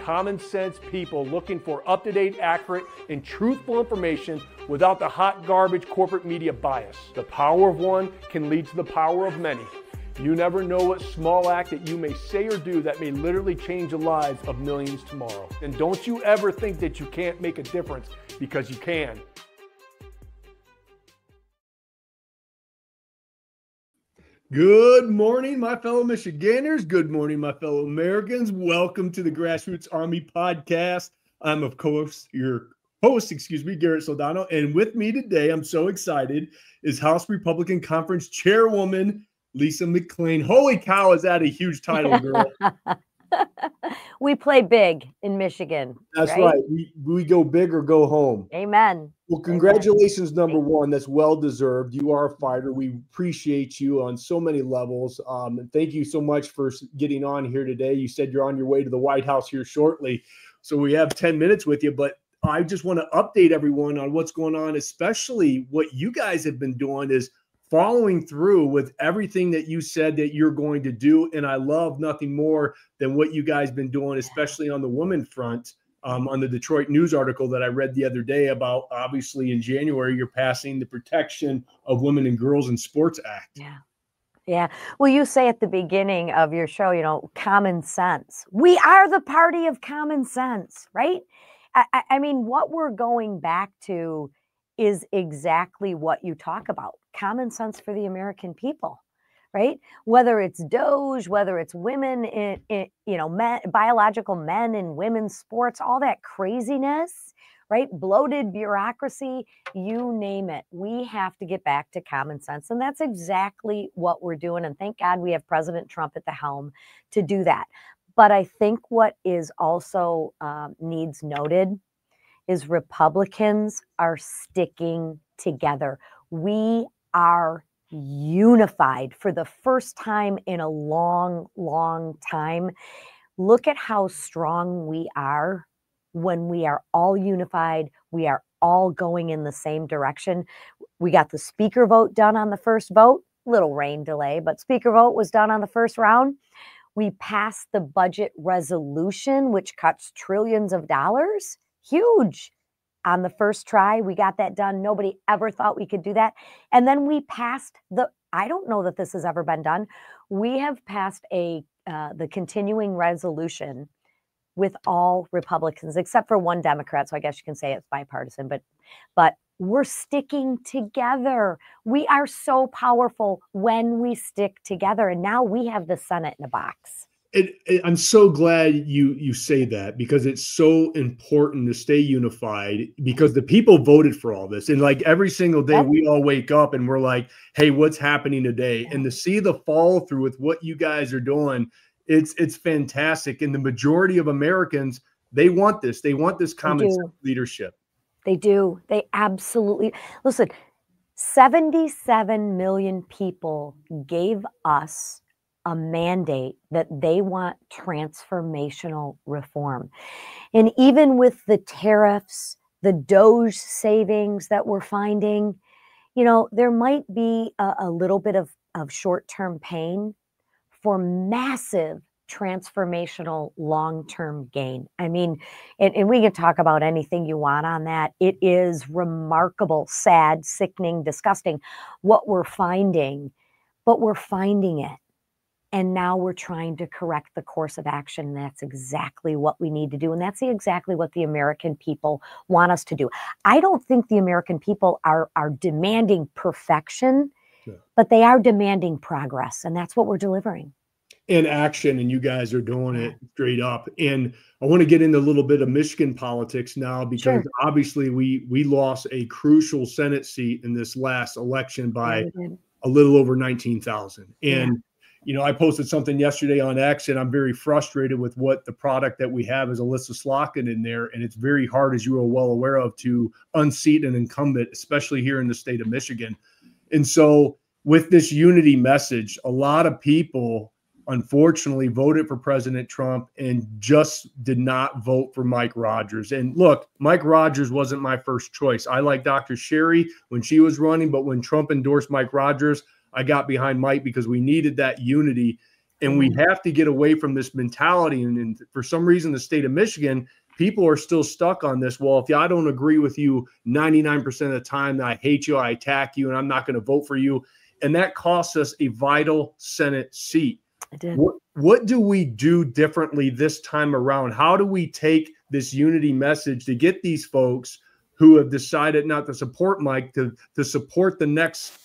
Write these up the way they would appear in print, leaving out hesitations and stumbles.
common sense people looking for up-to-date, accurate, and truthful information without the hot garbage corporate media bias. The power of one can lead to the power of many. You never know what small act that you may say or do that may literally change the lives of millions tomorrow. And don't you ever think that you can't make a difference, because you can. Good morning, my fellow Michiganders. Good morning, my fellow Americans. Welcome to the Grassroots Army Podcast. I'm, of course, your host, Garrett Soldano. And with me today, I'm so excited, is House Republican Conference Chairwoman Lisa McClain. Holy cow, is that a huge title, girl? We play big in Michigan. That's right. We go big or go home. Amen. Well, congratulations, number one. That's well-deserved. You are a fighter. We appreciate you on so many levels. And thank you so much for getting on here today. You said you're on your way to the White House here shortly, so we have 10 minutes with you. But I just want to update everyone on what's going on, especially what you guys have been doing is following through with everything that you said that you're going to do. And I love nothing more than what you guys been doing, especially on the women front. On the Detroit News article that I read the other day about, obviously in January, you're passing the Protection of Women and Girls in Sports Act. Yeah. Well, you say at the beginning of your show, common sense. We are the party of common sense, right? I mean, what we're going back to is exactly what you talk about. Common sense for the American people, right? Whether it's DOGE, whether it's women in men, biological men in women's sports, all that craziness, right? Bloated bureaucracy, you name it. We have to get back to common sense. And that's exactly what we're doing. And thank God we have President Trump at the helm to do that. But I think what is also needs noted is Republicans are sticking together. We are unified for the first time in a long, long time. Look at how strong we are when we are all unified. We are all going in the same direction. We got the speaker vote done on the first vote, little rain delay, but speaker vote was done on the first round. We passed the budget resolution, which cuts trillions of dollars. Huge. On the first try, we got that done. Nobody ever thought we could do that. And then we passed I don't know that this has ever been done. We have passed the continuing resolution with all Republicans, except for one Democrat. So I guess you can say it's bipartisan, but we're sticking together. We are so powerful when we stick together. And now we have the Senate in a box. I'm so glad you say that, because it's so important to stay unified, because the people voted for all this. And like every single day we all wake up and we're like, hey, what's happening today? And to see the follow through with what you guys are doing, it's fantastic. And the majority of Americans, they want this. They want this common sense leadership. They do. They absolutely. Listen, 77 million people gave us a mandate that they want transformational reform. And even with the tariffs, the DOGE savings that we're finding, there might be a little bit of short-term pain for massive transformational long-term gain. I mean, and we can talk about anything you want on that. It is remarkable, sad, sickening, disgusting what we're finding, but we're finding it. And now we're trying to correct the course of action. That's exactly what we need to do. And that's exactly what the American people want us to do. I don't think the American people are demanding perfection, but they are demanding progress. And that's what we're delivering. And action, and you guys are doing it straight up. And I want to get into a little bit of Michigan politics now, because obviously we lost a crucial Senate seat in this last election by a little over 19,000. And I posted something yesterday on X, and I'm very frustrated with what the product that we have is Alyssa Slotkin in there. And it's very hard, as you are well aware of, to unseat an incumbent, especially here in the state of Michigan. And so with this unity message, a lot of people, unfortunately, voted for President Trump and just did not vote for Mike Rogers. And look, Mike Rogers wasn't my first choice. I like Dr. Sherry when she was running, but when Trump endorsed Mike Rogers, I got behind Mike because we needed that unity. And we have to get away from this mentality. And for some reason, the state of Michigan, people are still stuck on this. Well, if I don't agree with you 99% of the time, I hate you, I attack you, and I'm not going to vote for you. And that costs us a vital Senate seat. It did. What do we do differently this time around? How do we take this unity message to get these folks who have decided not to support Mike to support the next,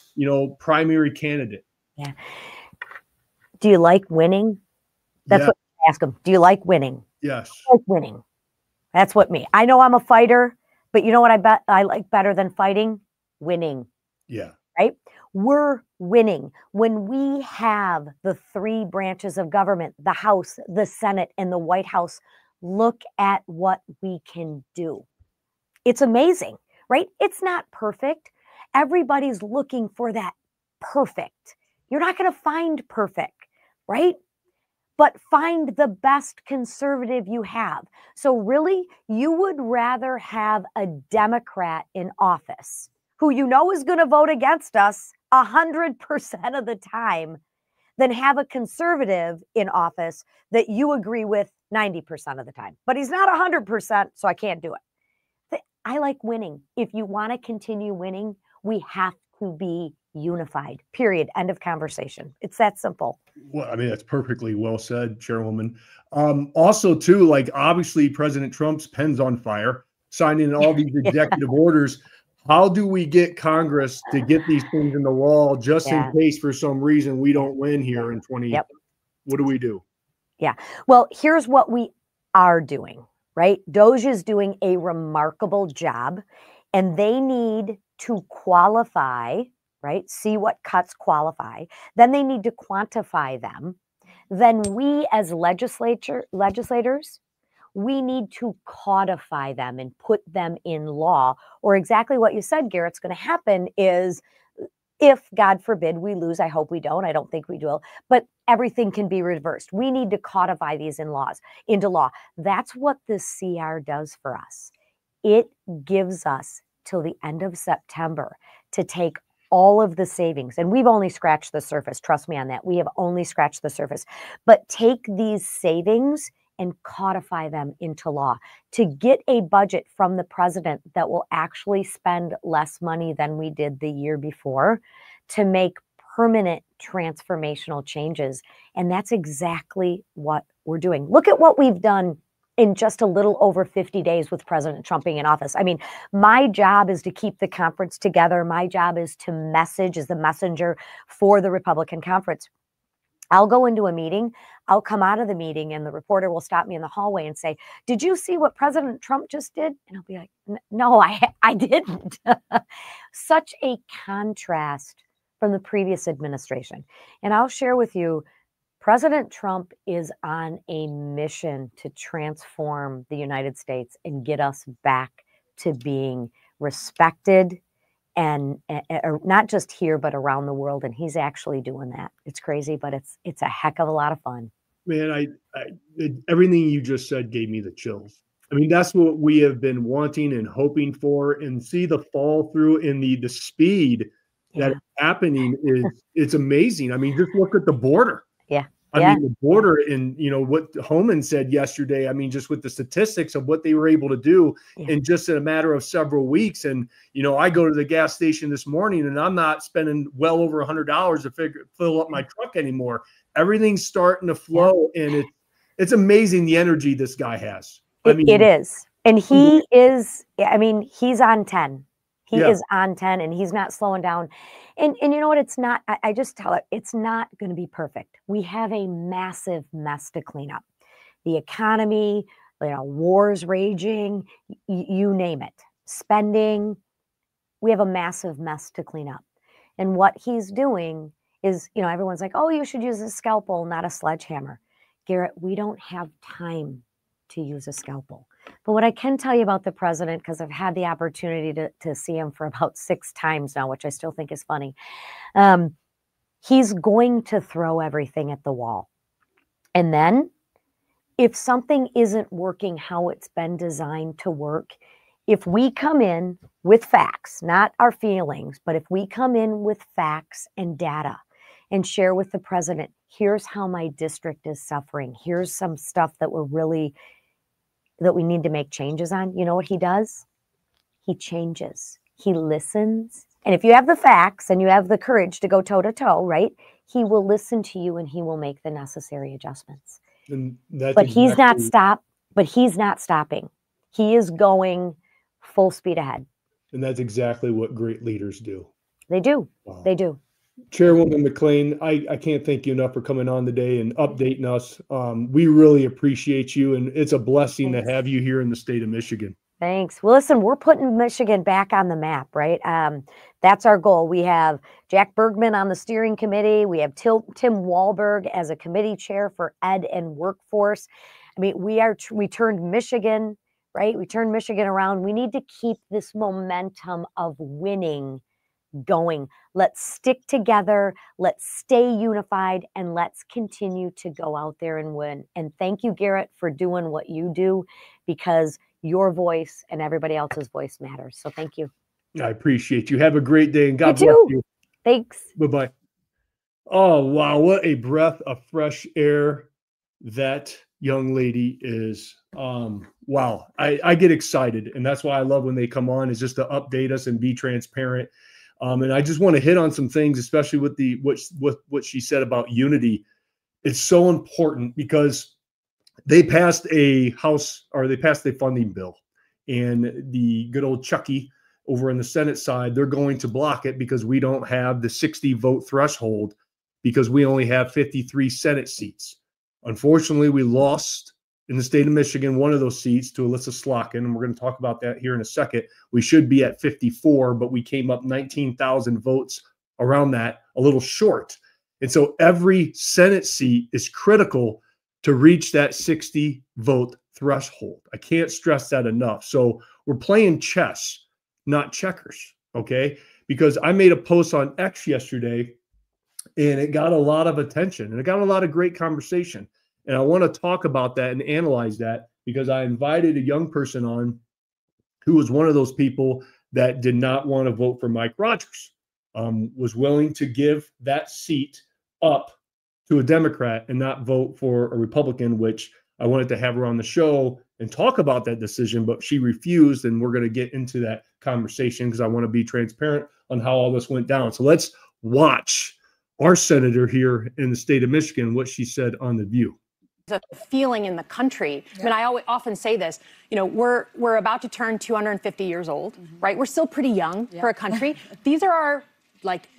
primary candidate? Yeah. Do you like winning? That's what I ask them. Do you like winning? Yes. I like winning. That's what I know I'm a fighter, but you know what I bet I like better than fighting? Winning. Yeah. Right? We're winning when we have the three branches of government, the House, the Senate, and the White House. Look at what we can do. It's amazing, right? It's not perfect. Everybody's looking for that perfect. You're not going to find perfect, right? But find the best conservative you have. So really, you would rather have a Democrat in office who is going to vote against us 100% of the time than have a conservative in office that you agree with 90% of the time. But he's not 100%, so I can't do it. I like winning. If you want to continue winning, we have to be unified, period. End of conversation. It's that simple. Well, I mean, that's perfectly well said, Chairwoman. Also, too, like obviously President Trump's pen's on fire, signing all these executive orders. How do we get Congress to get these things in the law just in case for some reason we don't win here in 20? What do we do? Yeah. Well, here's what we are doing, right? DOJ is doing a remarkable job, and they need to qualify, right? See what cuts qualify. Then they need to quantify them. Then we as legislators, we need to codify them and put them in law. Or exactly what you said, Garrett's going to happen is if, God forbid, we lose, I hope we don't, I don't think we will, but everything can be reversed. We need to codify these into law. That's what the CR does for us. It gives us till the end of September to take all of the savings. And we've only scratched the surface. Trust me on that. We have only scratched the surface. But take these savings and codify them into law to get a budget from the president that will actually spend less money than we did the year before to make permanent transformational changes. And that's exactly what we're doing. Look at what we've done in just a little over 50 days with President Trump being in office. I mean, my job is to keep the conference together. My job is to message as the messenger for the Republican conference. I'll go into a meeting, I'll come out of the meeting, and the reporter will stop me in the hallway and say, "Did you see what President Trump just did?" And I'll be like, "No, I didn't." Such a contrast from the previous administration. And I'll share with you, President Trump is on a mission to transform the United States and get us back to being respected and not just here, but around the world. And he's actually doing that. It's crazy, but it's a heck of a lot of fun. Man, everything you just said gave me the chills. I mean, that's what we have been wanting and hoping for, and see the fall through in the speed that is happening it's amazing. I mean, just look at the border. I mean, the border and, what Homan said yesterday, I mean, just with the statistics of what they were able to do in just a matter of several weeks. And, I go to the gas station this morning and I'm not spending well over $100 to fill up my truck anymore. Everything's starting to flow and it's amazing the energy this guy has. It is. And he is, he's on 10. He is on 10 and he's not slowing down. And you know what? It's not, I just tell it, it's not going to be perfect. We have a massive mess to clean up. The economy, wars raging, you name it, spending. We have a massive mess to clean up. And what he's doing is, everyone's like, oh, you should use a scalpel, not a sledgehammer. Garrett, we don't have time to use a scalpel. But what I can tell you about the president, because I've had the opportunity to see him for about 6 times now, which I still think is funny, he's going to throw everything at the wall. And then if something isn't working how it's been designed to work, if we come in with facts, not our feelings, but if we come in with facts and data and share with the president, here's how my district is suffering. Here's some stuff that we need to make changes on. You know what he does? He changes. He listens. And if you have the facts and you have the courage to go toe to toe, right? He will listen to you and he will make the necessary adjustments. And that's but he's not stopping. He is going full speed ahead. And that's exactly what great leaders do. They do. Wow. They do. Chairwoman McLean, I can't thank you enough for coming on today and updating us. We really appreciate you, and it's a blessing to have you here in the state of Michigan. Thanks. Well, listen, we're putting Michigan back on the map, right? That's our goal. We have Jack Bergman on the steering committee. We have Tim Walberg as a committee chair for Ed and Workforce. I mean, we turned Michigan, right? We turned Michigan around. We need to keep this momentum of winning going. Let's stick together. Let's stay unified, and let's continue to go out there and win. And thank you, Garrett, for doing what you do, because your voice and everybody else's voice matters. So thank you. I appreciate you. Have a great day, and God bless you. Thanks. Bye-bye. Oh, wow. What a breath of fresh air that young lady is. Wow. I get excited, and that's why I love when they come on, is just to update us and be transparent. And I just want to hit on some things, especially with what she said about unity. It's so important because they passed a funding bill, and the good old Chucky over on the Senate side, they're going to block it because we don't have the 60 vote threshold, because we only have 53 Senate seats. Unfortunately, we lost in the state of Michigan one of those seats to Alyssa Slotkin, and we're going to talk about that here in a second. We should be at 54, but we came up 19,000 votes around that, a little short. And so every Senate seat is critical to reach that 60 vote threshold. I can't stress that enough. So we're playing chess, not checkers, okay? Because I made a post on X yesterday, and it got a lot of attention, and it got a lot of great conversation. And I want to talk about that and analyze that, because I invited a young person on who was one of those people that did not want to vote for Mike Rogers, was willing to give that seat up to a Democrat and not vote for a Republican, which I wanted to have her on the show and talk about that decision, but she refused. And we're going to get into that conversation because I want to be transparent on how all this went down. So let's watch our senator here in the state of Michigan, what she said on The View. A feeling in the country. Yeah. I mean, I often say this, you know, we're about to turn 250 years old, right? We're still pretty young for a country. These are our like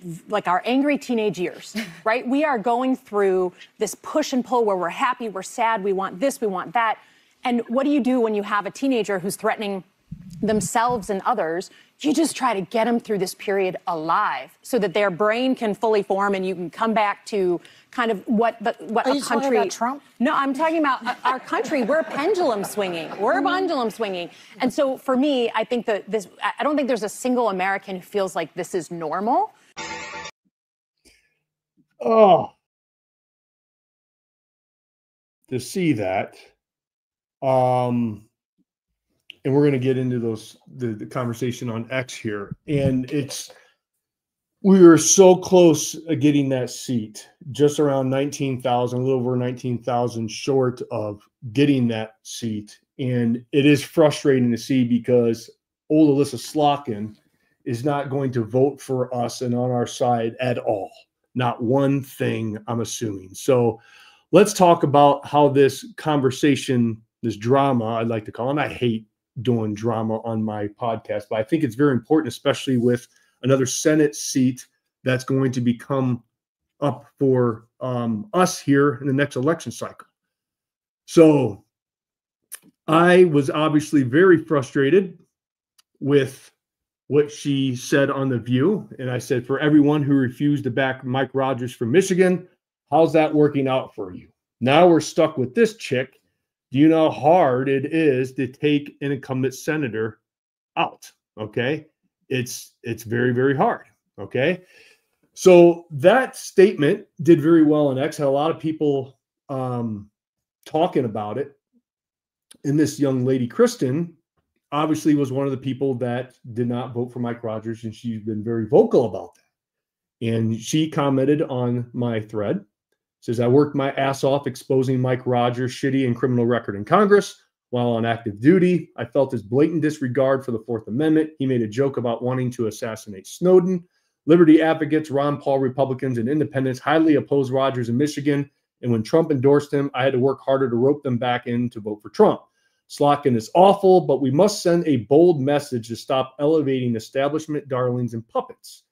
our angry teenage years, right? We are going through this push and pull where we're happy, we're sad, we want this, we want that. And what do you do when you have a teenager who's threatening themselves and others? You just try to get them through this period alive so that their brain can fully form and you can come back to kind of what Are a you country. talking about Trump? No, I'm talking about our country. We're pendulum swinging. We're pendulum swinging. And so for me, I think that I don't think there's a single American who feels like this is normal. Oh, to see that. And we're going to get into the conversation on X here. And we were so close getting that seat, just around 19,000, a little over 19,000 short of getting that seat. And it is frustrating to see, because old Alyssa Slotkin is not going to vote for us and on our side at all. Not one thing, I'm assuming. So let's talk about how this conversation, this drama, I'd like to call it, and I hate doing drama on my podcast, but I think it's very important, especially with another Senate seat that's going to become up for us here in the next election cycle. So I was obviously very frustrated with what she said on The View. And I said, for everyone who refused to back Mike Rogers from Michigan, how's that working out for you? Now we're stuck with this chick. Do you know how hard it is to take an incumbent senator out? Okay. It's very, very hard. Okay. So that statement did very well on X. Had a lot of people talking about it. And this young lady, Kristen, obviously was one of the people that did not vote for Mike Rogers. And she's been very vocal about that. And she commented on my thread, says, I worked my ass off exposing Mike Rogers' shitty and criminal record in Congress. While on active duty, I felt his blatant disregard for the Fourth Amendment. He made a joke about wanting to assassinate Snowden. Liberty advocates, Ron Paul Republicans, and independents highly opposed Rogers in Michigan. And when Trump endorsed him, I had to work harder to rope them back in to vote for Trump. Slotkin is awful, but we must send a bold message to stop elevating establishment darlings and puppets.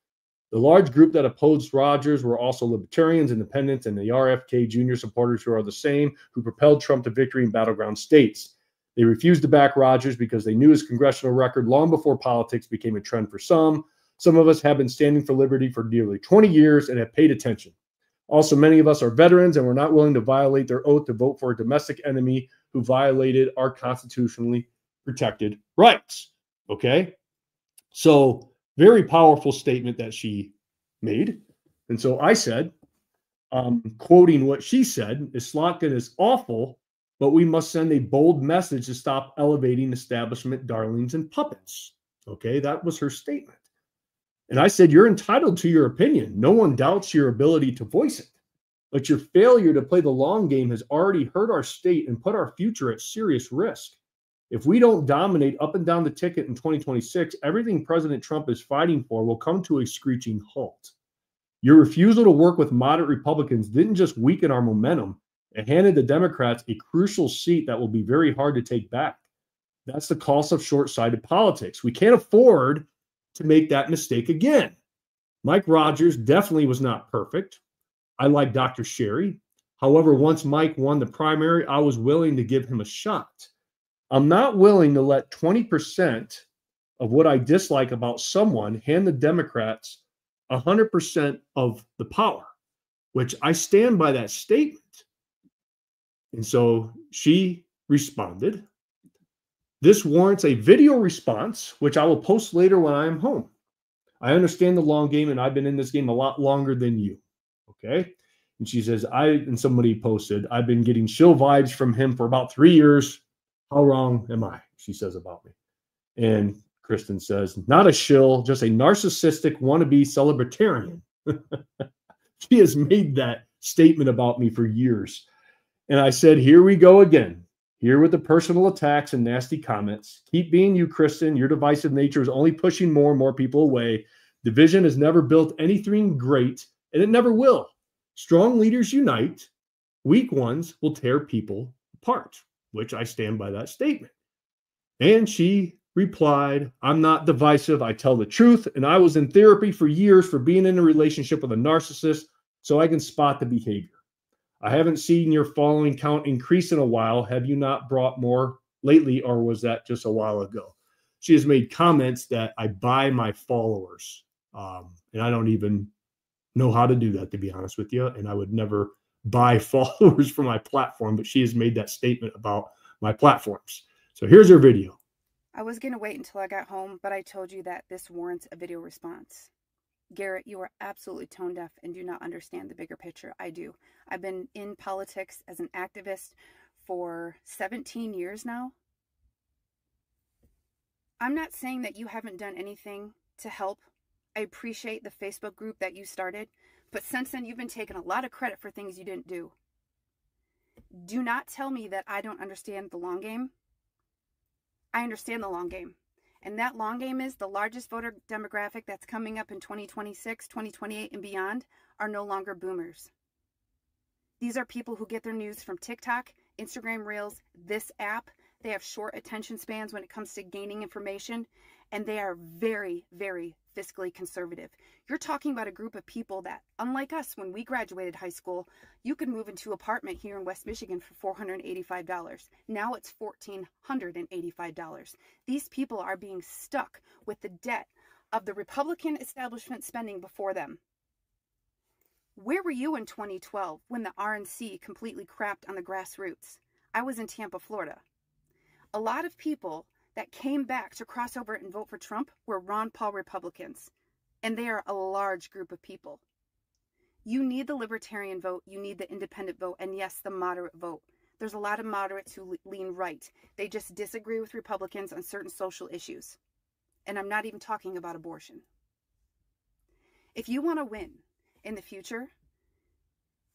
The large group that opposed Rogers were also libertarians, independents, and the RFK Jr. supporters who are the same, who propelled Trump to victory in battleground states. They refused to back Rogers because they knew his congressional record long before politics became a trend for some. Some of us have been standing for liberty for nearly 20 years and have paid attention. Also, many of us are veterans and we're not willing to violate their oath to vote for a domestic enemy who violated our constitutionally protected rights. Okay? So, very powerful statement that she made. And so I said, quoting what she said, is Slotkin is awful, but we must send a bold message to stop elevating establishment darlings and puppets. Okay, that was her statement. And I said, you're entitled to your opinion. No one doubts your ability to voice it. But your failure to play the long game has already hurt our state and put our future at serious risk. If we don't dominate up and down the ticket in 2026, everything President Trump is fighting for will come to a screeching halt. Your refusal to work with moderate Republicans didn't just weaken our momentum. It handed the Democrats a crucial seat that will be very hard to take back. That's the cost of short-sighted politics. We can't afford to make that mistake again. Mike Rogers definitely was not perfect. I like Dr. Sherry. However, once Mike won the primary, I was willing to give him a shot. I'm not willing to let 20% of what I dislike about someone hand the Democrats 100% of the power, which I stand by that statement. And so she responded, this warrants a video response, which I will post later when I am home. I understand the long game, and I've been in this game a lot longer than you. Okay. And she says, and somebody posted, I've been getting chill vibes from him for about 3 years. How wrong am I? She says about me. And Kristen says, not a shill, just a narcissistic wannabe celebritarian. She has made that statement about me for years. And I said, here we go again. Here with the personal attacks and nasty comments. Keep being you, Kristen. Your divisive nature is only pushing more and more people away. Division has never built anything great, and it never will. Strong leaders unite. Weak ones will tear people apart, which I stand by that statement. And she replied, I'm not divisive. I tell the truth. And I was in therapy for years for being in a relationship with a narcissist, so I can spot the behavior. I haven't seen your following count increase in a while. Have you not brought more lately, or was that just a while ago? She has made comments that I buy my followers. And I don't even know how to do that, to be honest with you. And I would never buy followers for my platform, but she has made that statement about my platforms. So here's her video. I was going to wait until I got home, but I told you that this warrants a video response. Garrett, you are absolutely tone deaf and do not understand the bigger picture. I do. I've been in politics as an activist for 17 years now. I'm not saying that you haven't done anything to help. I appreciate the Facebook group that you started, but since then you've been taking a lot of credit for things you didn't do. Do not tell me that I don't understand the long game. I understand the long game. And that long game is the largest voter demographic that's coming up in 2026, 2028, and beyond are no longer boomers. These are people who get their news from TikTok, Instagram Reels, this app. They have short attention spans when it comes to gaining information, and they are very, very fiscally conservative. You're talking about a group of people that, unlike us, when we graduated high school, you could move into an apartment here in West Michigan for $485. Now it's $1,485. These people are being stuck with the debt of the Republican establishment spending before them. Where were you in 2012 when the RNC completely crapped on the grassroots? I was in Tampa, Florida. A lot of people that came back to cross over and vote for Trump were Ron Paul Republicans. And they are a large group of people. You need the libertarian vote, you need the independent vote, and yes, the moderate vote. There's a lot of moderates who lean right. They just disagree with Republicans on certain social issues. And I'm not even talking about abortion. If you want to win in the future,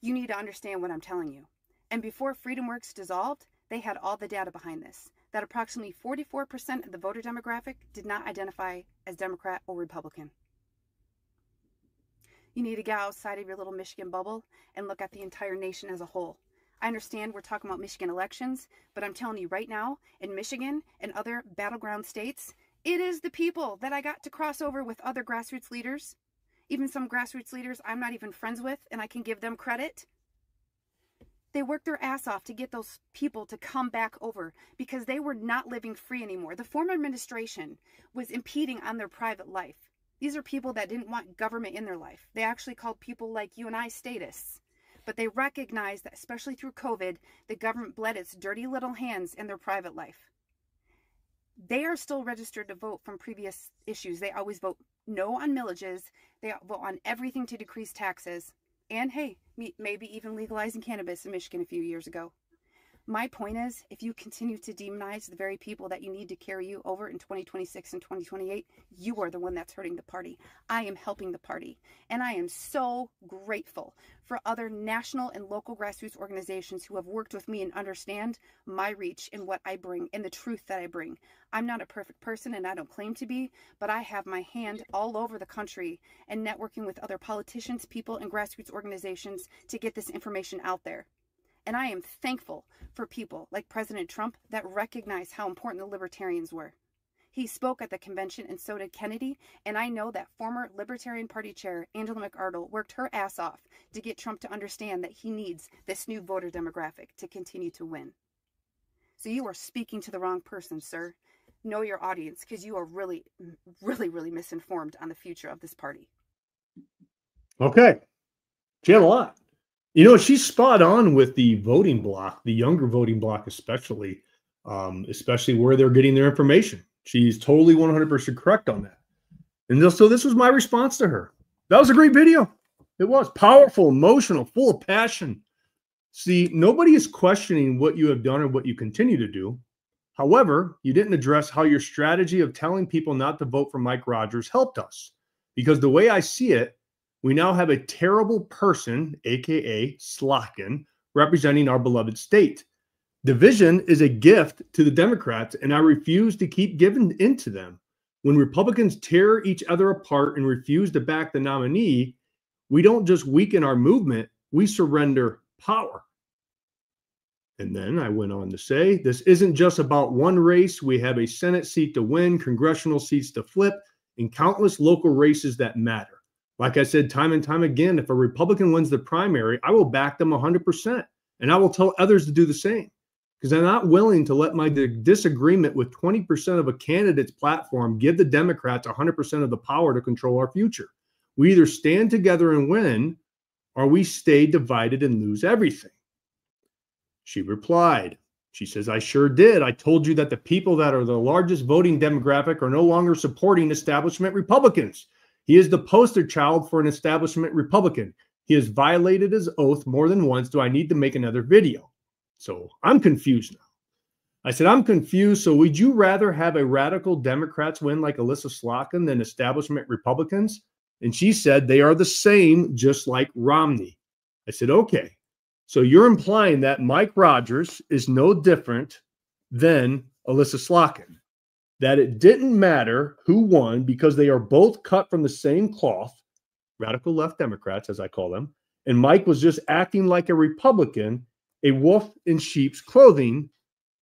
you need to understand what I'm telling you. And before FreedomWorks dissolved, they had all the data behind this, that approximately 44% of the voter demographic did not identify as Democrat or Republican. You need to get outside of your little Michigan bubble and look at the entire nation as a whole. I understand we're talking about Michigan elections, but I'm telling you right now, in Michigan and other battleground states, it is the people that I got to cross over with other grassroots leaders, even some grassroots leaders I'm not even friends with, and I can give them credit. They worked their ass off to get those people to come back over because they were not living free anymore. The former administration was impeding on their private life. These are people that didn't want government in their life. They actually called people like you and I statists. But they recognized that, especially through COVID, the government bled its dirty little hands in their private life. They are still registered to vote from previous issues. They always vote no on millages. They vote on everything to decrease taxes. And hey, maybe even legalizing cannabis in Michigan a few years ago. My point is, if you continue to demonize the very people that you need to carry you over in 2026 and 2028, you are the one that's hurting the party. I am helping the party. And I am so grateful for other national and local grassroots organizations who have worked with me and understand my reach and what I bring and the truth that I bring. I'm not a perfect person and I don't claim to be, but I have my hand all over the country and networking with other politicians, people, and grassroots organizations to get this information out there. And I am thankful for people like President Trump that recognize how important the libertarians were. He spoke at the convention, and so did Kennedy, and I know that former Libertarian Party chair Angela McArdle worked her ass off to get Trump to understand that he needs this new voter demographic to continue to win. So you are speaking to the wrong person, sir. Know your audience, because you are really, really misinformed on the future of this party. Okay. She had a lot. You know, she's spot on with the voting bloc, the younger voting bloc especially where they're getting their information. She's totally 100% correct on that. And so this was my response to her. That was a great video. It was powerful, emotional, full of passion. See, nobody is questioning what you have done or what you continue to do. However, you didn't address how your strategy of telling people not to vote for Mike Rogers helped us. Because the way I see it, we now have a terrible person, aka Slotkin, representing our beloved state. Division is a gift to the Democrats, and I refuse to keep giving into them. When Republicans tear each other apart and refuse to back the nominee, we don't just weaken our movement, we surrender power. And then I went on to say, this isn't just about one race. We have a Senate seat to win, congressional seats to flip, and countless local races that matter. Like I said, time and time again, if a Republican wins the primary, I will back them 100%. And I will tell others to do the same. Because I'm not willing to let my disagreement with 20% of a candidate's platform give the Democrats 100% of the power to control our future. We either stand together and win, or we stay divided and lose everything. She replied. She says, I sure did. I told you that the people that are the largest voting demographic are no longer supporting establishment Republicans. He is the poster child for an establishment Republican. He has violated his oath more than once. Do I need to make another video? So I'm confused now. I said, I'm confused. So would you rather have a radical Democrats win like Elissa Slotkin than establishment Republicans? And she said they are the same, just like Romney. I said, okay. So you're implying that Mike Rogers is no different than Elissa Slotkin. That it didn't matter who won because they are both cut from the same cloth, radical left Democrats, as I call them, and Mike was just acting like a Republican, a wolf in sheep's clothing.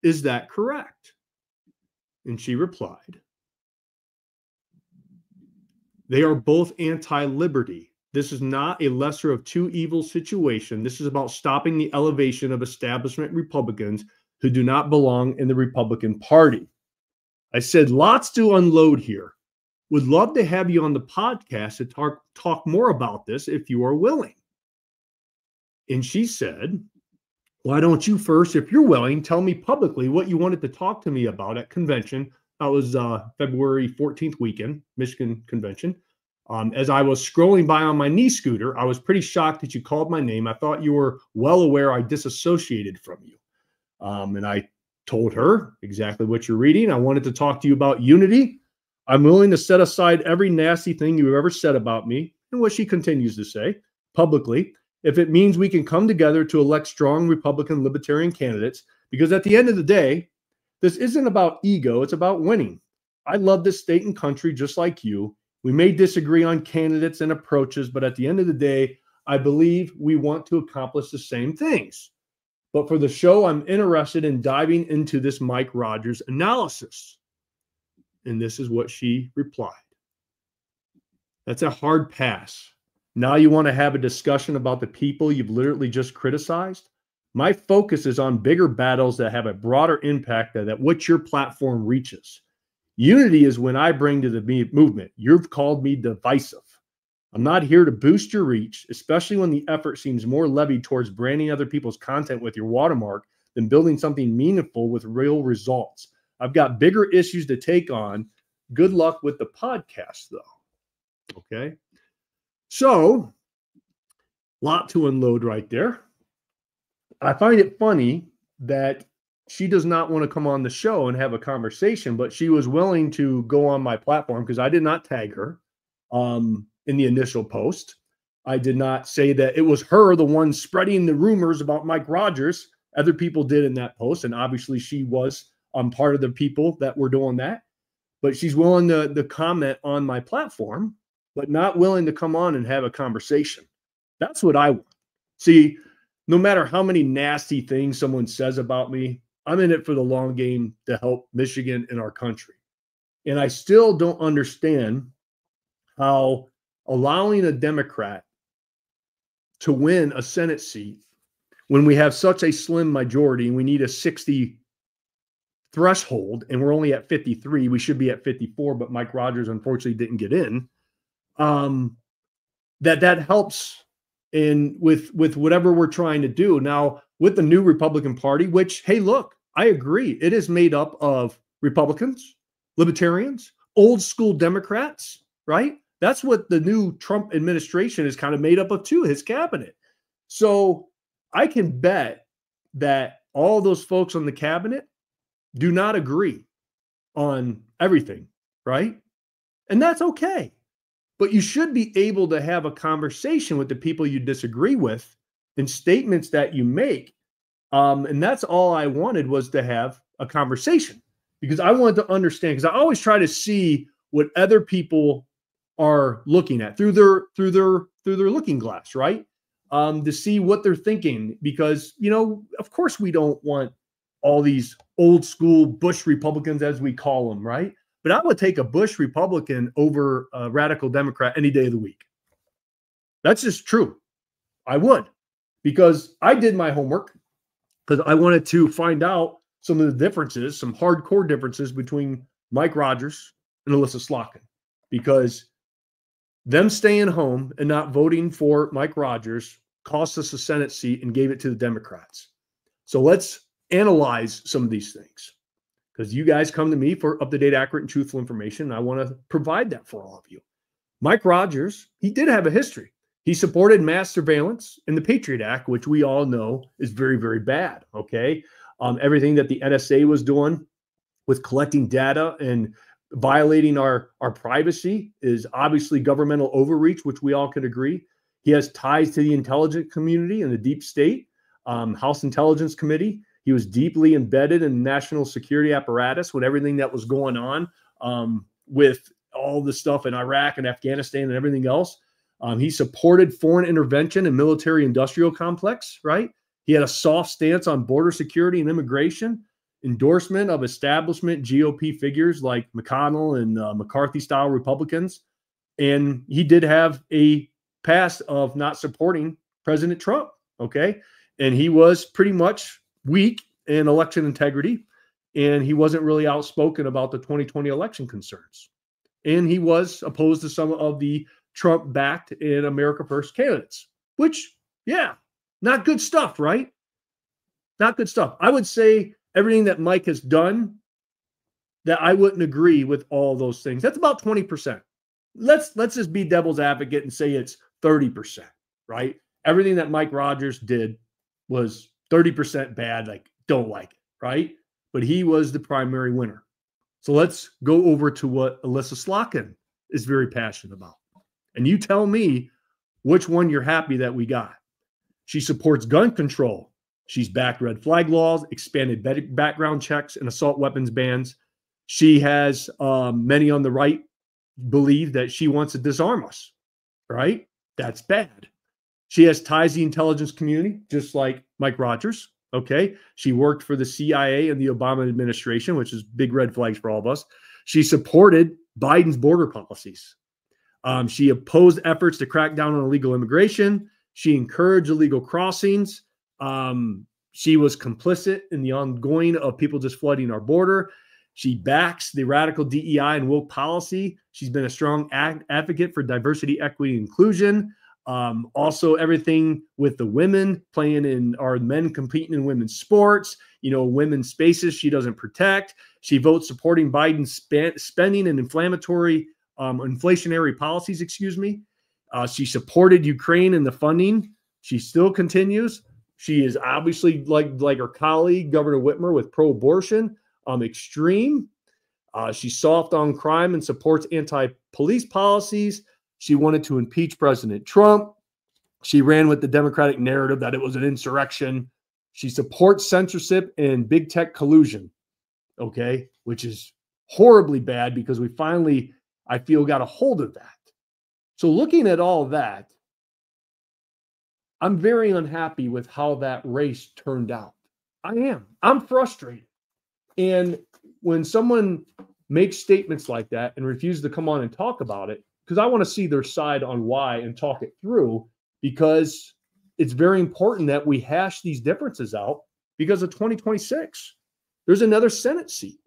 Is that correct? And she replied, they are both anti-liberty. This is not a lesser of two evils situation. This is about stopping the elevation of establishment Republicans who do not belong in the Republican Party. I said, lots to unload here. Would love to have you on the podcast to talk more about this if you are willing. And she said, why don't you first, if you're willing, tell me publicly what you wanted to talk to me about at convention. That was February 14th weekend, Michigan convention. As I was scrolling by on my knee scooter, I was pretty shocked that you called my name. I thought you were well aware I disassociated from you. And I told her exactly what you're reading. I wanted to talk to you about unity. I'm willing to set aside every nasty thing you've ever said about me. and what she continues to say publicly, if it means we can come together to elect strong Republican libertarian candidates, because at the end of the day, this isn't about ego, it's about winning. I love this state and country just like you. We may disagree on candidates and approaches, but at the end of the day, I believe we want to accomplish the same things. But for the show, I'm interested in diving into this Mike Rogers analysis. And this is what she replied. That's a hard pass. Now you want to have a discussion about the people you've literally just criticized? My focus is on bigger battles that have a broader impact than what your platform reaches. Unity is when I bring to the movement. You've called me divisive. I'm not here to boost your reach, especially when the effort seems more levied towards branding other people's content with your watermark than building something meaningful with real results. I've got bigger issues to take on. Good luck with the podcast, though. Okay. So, lot to unload right there. I find it funny that she does not want to come on the show and have a conversation, but she was willing to go on my platform because I did not tag her in the initial post. I did not say that it was her, the one spreading the rumors about Mike Rogers. Other people did in that post, and obviously she was part of the people that were doing that. But she's willing to comment on my platform, but not willing to come on and have a conversation. That's what I want. See, no matter how many nasty things someone says about me, I'm in it for the long game to help Michigan and our country. And I still don't understand how allowing a Democrat to win a Senate seat when we have such a slim majority and we need a 60 threshold and we're only at 53, we should be at 54, but Mike Rogers unfortunately didn't get in. That helps with whatever we're trying to do. Now, with the new Republican Party, which, hey, look, I agree. It is made up of Republicans, libertarians, old school Democrats, right? That's what the new Trump administration is kind of made up of too, his cabinet. So I can bet that all those folks on the cabinet do not agree on everything, right? And that's okay. But you should be able to have a conversation with the people you disagree with and statements that you make. And that's all I wanted, was to have a conversation, because I wanted to understand, because I always try to see what other people are looking at through their looking glass, right? To see what they're thinking, because, of course we don't want all these old school Bush Republicans, as we call them, right? But I would take a Bush Republican over a radical Democrat any day of the week. That's just true. I would, because I did my homework, because I wanted to find out some of the differences, some hardcore differences between Mike Rogers and Elissa Slotkin, because them staying home and not voting for Mike Rogers cost us a Senate seat and gave it to the Democrats. So let's analyze some of these things, because you guys come to me for up-to-date, accurate, and truthful information, and I want to provide that for all of you. Mike Rogers, he did have a history. He supported mass surveillance and the Patriot Act, which we all know is very, very bad, okay? Everything that the NSA was doing with collecting data and violating our privacy is obviously governmental overreach, which we all can agree. He has ties to the intelligence community and the deep state, House Intelligence Committee. He was deeply embedded in the national security apparatus with everything that was going on with all the stuff in Iraq and Afghanistan and everything else. He supported foreign intervention and military industrial complex, right? He had a soft stance on border security and immigration, endorsement of establishment GOP figures like McConnell and McCarthy-style Republicans. And he did have a past of not supporting President Trump, okay? And he was pretty much weak in election integrity, and he wasn't really outspoken about the 2020 election concerns. And he was opposed to some of the Trump-backed and America First candidates, which, yeah, not good stuff, right? Not good stuff. I would say everything that Mike has done, that I wouldn't agree with all those things. That's about 20%. Let's just be devil's advocate and say it's 30%, right? Everything that Mike Rogers did was 30% bad, like don't like it, right? But he was the primary winner. So let's go over to what Elissa Slotkin is very passionate about. And you tell me which one you're happy that we got. She supports gun control. She's backed red flag laws, expanded background checks, and assault weapons bans. She has many on the right believe that she wants to disarm us, right? That's bad. She has ties to the intelligence community, just like Mike Rogers. Okay. She worked for the CIA and the Obama administration, which is big red flags for all of us. She supported Biden's border policies. She opposed efforts to crack down on illegal immigration. She encouraged illegal crossings. She was complicit in the ongoing of people just flooding our border. She backs the radical DEI and woke policy. She's been a strong advocate for diversity, equity, and inclusion. Also, everything with the women playing in, or men competing in women's sports, women's spaces she doesn't protect. She votes supporting Biden's spending and inflationary policies, She supported Ukraine and the funding. She still continues. She is obviously like her colleague, Governor Whitmer, with pro-abortion, extreme. She's soft on crime and supports anti-police policies. She wanted to impeach President Trump. She ran with the Democratic narrative that it was an insurrection. She supports censorship and big tech collusion, which is horribly bad because we finally, I feel, got a hold of that. So looking at all of that, I'm very unhappy with how that race turned out. I am. I'm frustrated. And when someone makes statements like that and refuses to come on and talk about it, because I want to see their side on why and talk it through, because it's very important that we hash these differences out because of 2026. There's another Senate seat.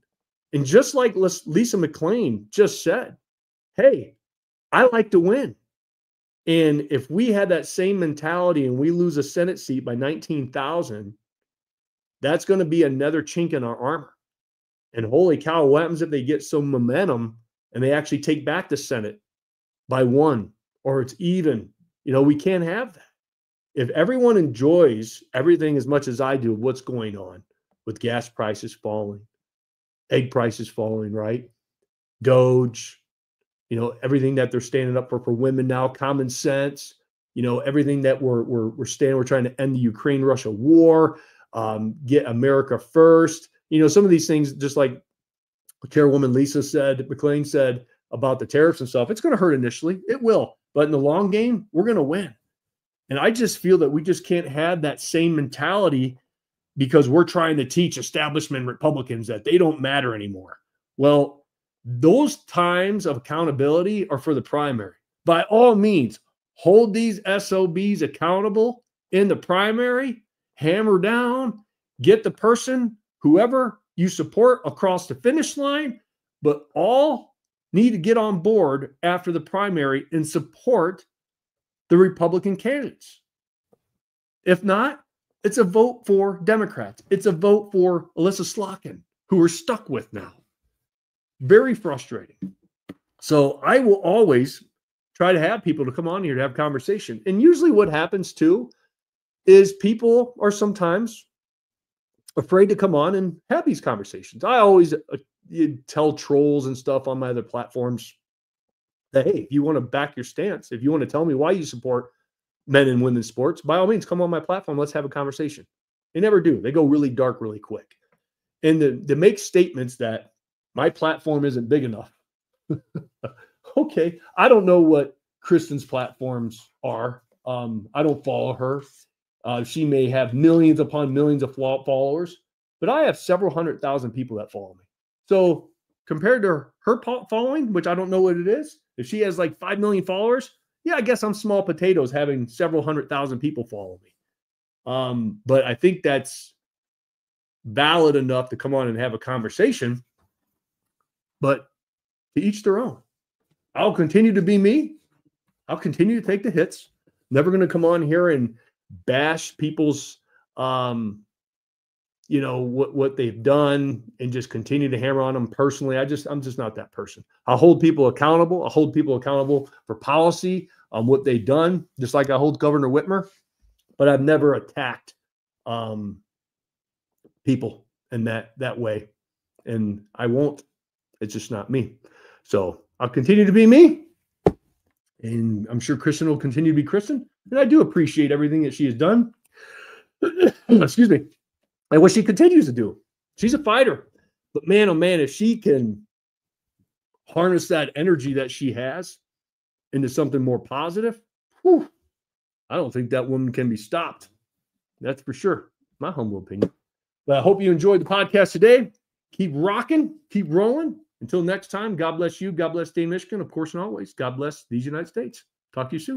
And just like Lisa McClain just said, hey, I like to win. And if we had that same mentality and we lose a Senate seat by 19,000, that's going to be another chink in our armor. And holy cow, what happens if they get some momentum and they actually take back the Senate by 1 or it's even? We can't have that. If everyone enjoys everything as much as I do, what's going on with gas prices falling, egg prices falling, right? Doge, everything that they're standing up for women now, common sense, everything that we're trying to end the Ukraine-Russia war, get America first. Some of these things, just like Chairwoman Lisa McClain said about the tariffs and stuff, it's going to hurt initially. It will. But in the long game, we're going to win. And I just feel that we just can't have that same mentality because we're trying to teach establishment Republicans that they don't matter anymore. Well, those times of accountability are for the primary. By all means, hold these SOBs accountable in the primary, hammer down, get the person, whoever you support, across the finish line, but all need to get on board after the primary and support the Republican candidates. If not, it's a vote for Democrats. It's a vote for Alyssa Slotkin, who we're stuck with now. Very frustrating. So I will always try to have people to come on here to have conversation. And usually what happens too is people are sometimes afraid to come on and have these conversations. I always tell trolls and stuff on my other platforms that, hey, if you want to back your stance, if you want to tell me why you support men and women's sports, by all means, come on my platform. Let's have a conversation. They never do. They go really dark really quick. And to make statements that my platform isn't big enough. Okay. I don't know what Kristen's platforms are. I don't follow her. She may have millions upon millions of followers, but I have several 100,000 people that follow me. So compared to her following, which I don't know what it is, if she has like 5 million followers, yeah, I guess I'm small potatoes having several 100,000 people follow me. But I think that's valid enough to come on and have a conversation. But to each their own. I'll continue to be me. I'll continue to take the hits. Never going to come on here and bash people's, what they've done and just continue to hammer on them personally. I'm just not that person. I'll hold people accountable. I'll hold people accountable for policy on what they've done, just like I hold Governor Whitmer. But I've never attacked people in that way, and I won't. It's just not me. So I'll continue to be me. And I'm sure Kristen will continue to be Kristen. And I do appreciate everything that she has done. Excuse me. And what she continues to do. She's a fighter. But man, oh man, if she can harness that energy that she has into something more positive, whew, I don't think that woman can be stopped. That's for sure. My humble opinion. But I hope you enjoyed the podcast today. Keep rocking, keep rolling. Until next time, God bless you. God bless Dane, Michigan. Of course, and always, God bless these United States. Talk to you soon.